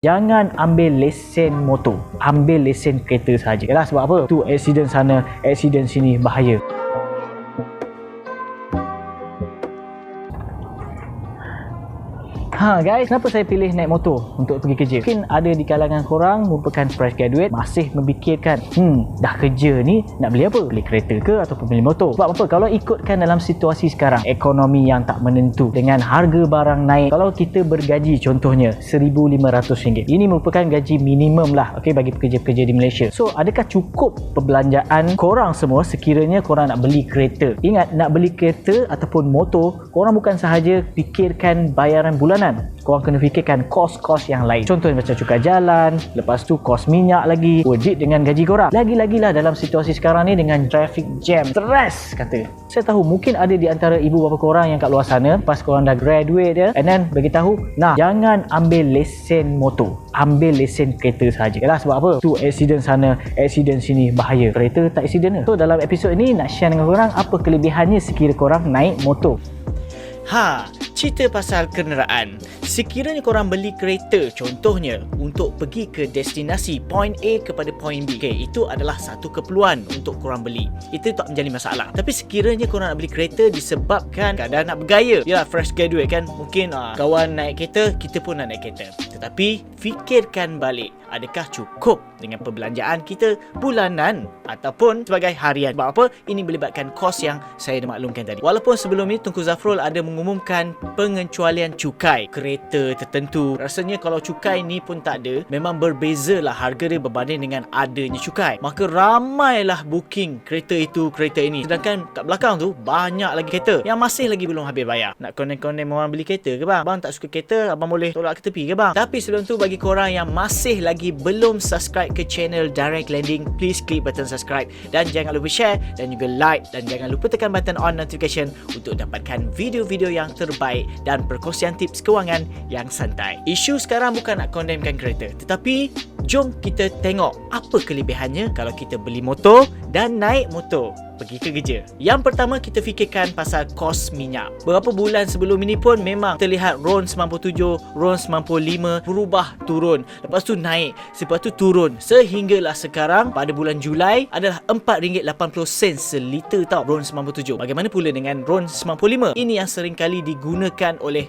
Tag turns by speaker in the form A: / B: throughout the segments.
A: Jangan ambil lesen motor, ambil lesen kereta sahaja. Yalah, sebab apa? Tu accident sana, accident sini, bahaya. Guys, kenapa saya pilih naik motor untuk pergi kerja? Mungkin ada di kalangan korang merupakan fresh graduate, masih memikirkan, dah kerja ni nak beli apa? Beli kereta ke ataupun beli motor? Sebab apa? Kalau ikutkan dalam situasi sekarang, ekonomi yang tak menentu, dengan harga barang naik, kalau kita bergaji contohnya RM1,500, ini merupakan gaji minimum lah, bagi pekerja-pekerja di Malaysia. So, adakah cukup perbelanjaan korang semua sekiranya korang nak beli kereta? Ingat, nak beli kereta ataupun motor, korang bukan sahaja fikirkan bayaran bulanan, korang kena fikirkan kos-kos yang lain. Contohnya macam cukai jalan, lepas tu kos minyak lagi, wajib dengan gaji korang. Lagi-lagi lah dalam situasi sekarang ni dengan traffic jam, stres kata. Saya tahu mungkin ada di antara ibu bapa korang yang kat luar sana, pas korang dah graduate ya, and then beritahu, jangan ambil lesen motor, ambil lesen kereta sahaja. Yalah, sebab apa? Tu accident sana, accident sini, bahaya. Kereta tak accident ke? So, dalam episod ini nak share dengan korang apa kelebihannya sekiranya korang naik motor.
B: Cerita pasal kenderaan. Sekiranya korang beli kereta contohnya untuk pergi ke destinasi point A kepada point B, itu adalah satu keperluan untuk korang beli. Itu tak menjadi masalah. Tapi sekiranya korang nak beli kereta disebabkan keadaan nak bergaya, yalah, fresh graduate kan, mungkin kawan naik kereta, kita pun nak naik kereta. Tetapi fikirkan balik, adakah cukup dengan perbelanjaan kita bulanan ataupun sebagai harian? Sebab apa? Ini melibatkan kos yang saya dah maklumkan tadi. Walaupun sebelum ini Tunku Zafrul ada mengumumkan pengecualian cukai kereta tertentu, rasanya kalau cukai ni pun tak ada, memang berbezalah harga dia berbanding dengan adanya cukai. Maka ramailah booking kereta itu, kereta ini. Sedangkan kat belakang tu banyak lagi kereta yang masih lagi belum habis bayar. Nak konen-konen orang beli kereta ke bang? Abang tak suka kereta, abang boleh tolak ke tepi ke bang? Tapi sebelum tu, bagi korang yang masih lagi belum subscribe ke channel Direct Lending, please klik button subscribe dan jangan lupa share dan juga like, dan jangan lupa tekan button on notification untuk dapatkan video-video yang terbaik dan perkongsian tips kewangan yang santai. Isu sekarang bukan nak condemnkan kereta, tetapi jom kita tengok apa kelebihannya kalau kita beli motor dan naik motor pergi ke kerja. Yang pertama, kita fikirkan pasal kos minyak. Beberapa bulan sebelum ini pun memang terlihat RON 97, RON 95 berubah turun, lepas tu naik, lepas tu turun, sehinggalah sekarang pada bulan Julai adalah RM4.80 seliter tau, RON 97. Bagaimana pula dengan RON 95? Ini yang sering kali digunakan oleh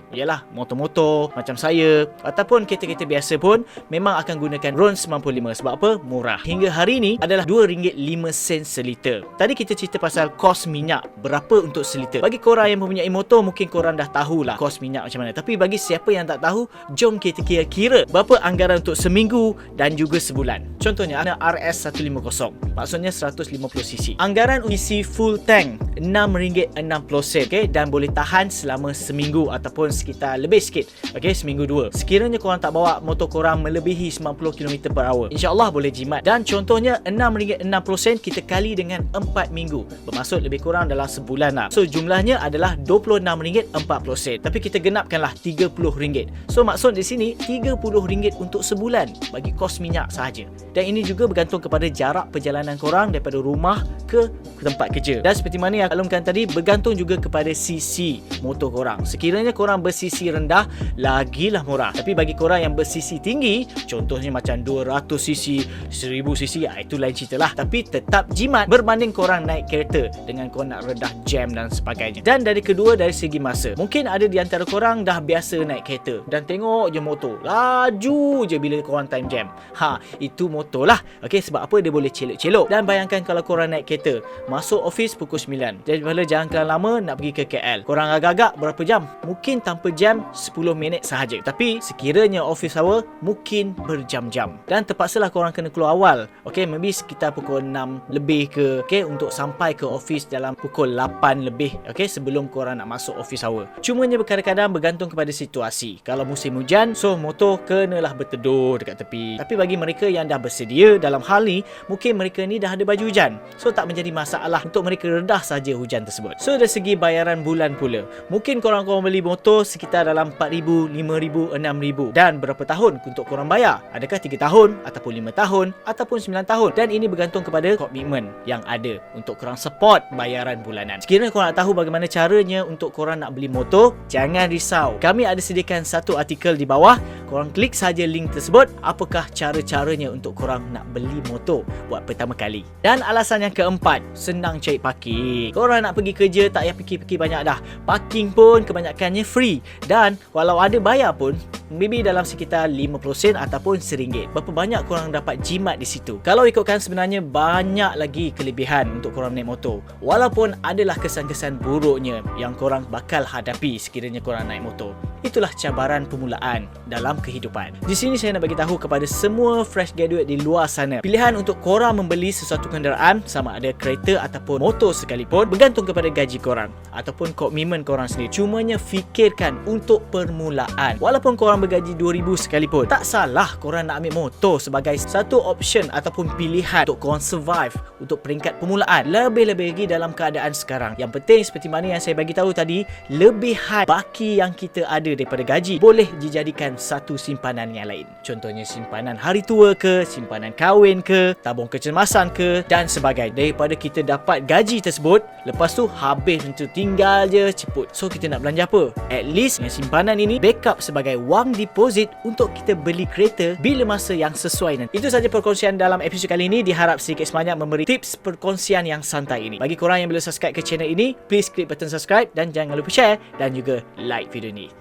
B: motor-motor macam saya ataupun kereta-kereta biasa pun memang akan gunakan RON 95. Sebab apa? Murah. Hingga hari ini adalah RM2.05 seliter. Tadi kita cerita pasal kos minyak, berapa untuk seliter. Bagi korang yang mempunyai motor, mungkin korang dah tahulah kos minyak macam mana. Tapi bagi siapa yang tak tahu, jom kita kira-kira berapa anggaran untuk seminggu dan juga sebulan. Contohnya ada RS150, maksudnya 150cc. Anggaran isi full tank RM6.60, dan boleh tahan selama seminggu ataupun sekitar lebih sikit, seminggu dua. Sekiranya korang tak bawa motor korang melebihi 90km/h, InsyaAllah boleh jimat. Dan contohnya RM6.60 kita kali dengan 4 minggu, bermaksud lebih kurang dalam sebulan lah. So jumlahnya adalah RM26.40, tapi kita genapkanlah RM30. So maksud di sini RM30 untuk sebulan bagi kos minyak sahaja. Dan ini juga bergantung kepada jarak perjalanan korang daripada rumah ke tempat kerja. Dan seperti mana yang maklumkan tadi, bergantung juga kepada cc motor korang. Sekiranya korang bersisi rendah, lagilah murah. Tapi bagi korang yang bersisi tinggi, contohnya macam 200cc, 1000cc, itu lain cerita lah. Tapi tetap jimat berbanding korang naik kereta dengan korang nak redah jam dan sebagainya. Dan dari kedua, dari segi masa, mungkin ada di antara korang dah biasa naik kereta dan tengok je motor laju je bila korang time jam. Itu motor lah. Sebab apa? Dia boleh celok-celok. Dan bayangkan kalau korang naik kereta, masuk office pukul 9, daripada jalan lama nak pergi ke KL, korang agak-agak berapa jam? Mungkin tanpa jam 10 minit sahaja. Tapi sekiranya office hour, mungkin berjam-jam. Dan terpaksalah korang kena keluar awal. Maybe sekitar pukul 6 lebih ke, untuk sampai ke office dalam pukul 8 lebih, sebelum korang nak masuk office hour. Cumanya kadang-kadang bergantung kepada situasi. Kalau musim hujan, so motor kenalah bertedur dekat tepi. Tapi bagi mereka yang dah bersedia dalam hal ni, mungkin mereka ni dah ada baju hujan, so tak menjadi masalah untuk mereka redah saja hujan tersebut. So dari segi bayaran bulan pula, mungkin korang beli motor sekitar dalam RM4,000, RM5,000, RM6,000. Dan berapa tahun untuk korang bayar? Adakah 3 tahun ataupun 5 tahun ataupun 9 tahun? Dan ini bergantung kepada komitmen yang ada untuk untuk korang support bayaran bulanan. Sekiranya korang nak tahu bagaimana caranya untuk korang nak beli motor, jangan risau. Kami ada sediakan satu artikel di bawah. Korang klik saja link tersebut. Apakah cara-caranya untuk korang nak beli motor buat pertama kali. Dan alasan yang keempat, senang cari parking. Korang nak pergi kerja tak payah fikir-fikir banyak dah. Parking pun kebanyakannya free. Dan walau ada bayar pun, maybe dalam sekitar 50 sen ataupun RM1. Berapa banyak korang dapat jimat di situ. Kalau ikutkan, sebenarnya banyak lagi kelebihan untuk korang naik motor. Walaupun adalah kesan-kesan buruknya yang korang bakal hadapi sekiranya korang naik motor. Itulah cabaran permulaan dalam kehidupan. Di sini saya nak bagi tahu kepada semua fresh graduate di luar sana, pilihan untuk korang membeli sesuatu kenderaan, sama ada kereta ataupun motor sekalipun, bergantung kepada gaji korang ataupun komitmen korang sendiri. Cumanya fikirkan untuk permulaan. Walaupun korang bergaji 2,000 sekalipun, tak salah korang nak ambil motor sebagai satu option ataupun pilihan untuk korang survive untuk peringkat permulaan. Lebih-lebih lagi dalam keadaan sekarang. Yang penting seperti mana yang saya bagi tahu tadi, lebihan baki yang kita ada daripada gaji boleh dijadikan satu simpanan yang lain. Contohnya simpanan hari tua ke, simpanan kahwin ke, tabung kecemasan ke dan sebagainya. Daripada kita dapat gaji tersebut, lepas tu habis untuk tinggal je ceput. So kita nak belanja apa? At least dengan simpanan ini backup sebagai wang deposit untuk kita beli kereta bila masa yang sesuai nanti. Itu saja perkongsian dalam episod kali ini. Diharap sedikit sebanyak memberi tips perkongsian yang santai ini. Bagi korang yang belum subscribe ke channel ini, please klik button subscribe dan jangan lupa share dan juga like video ni.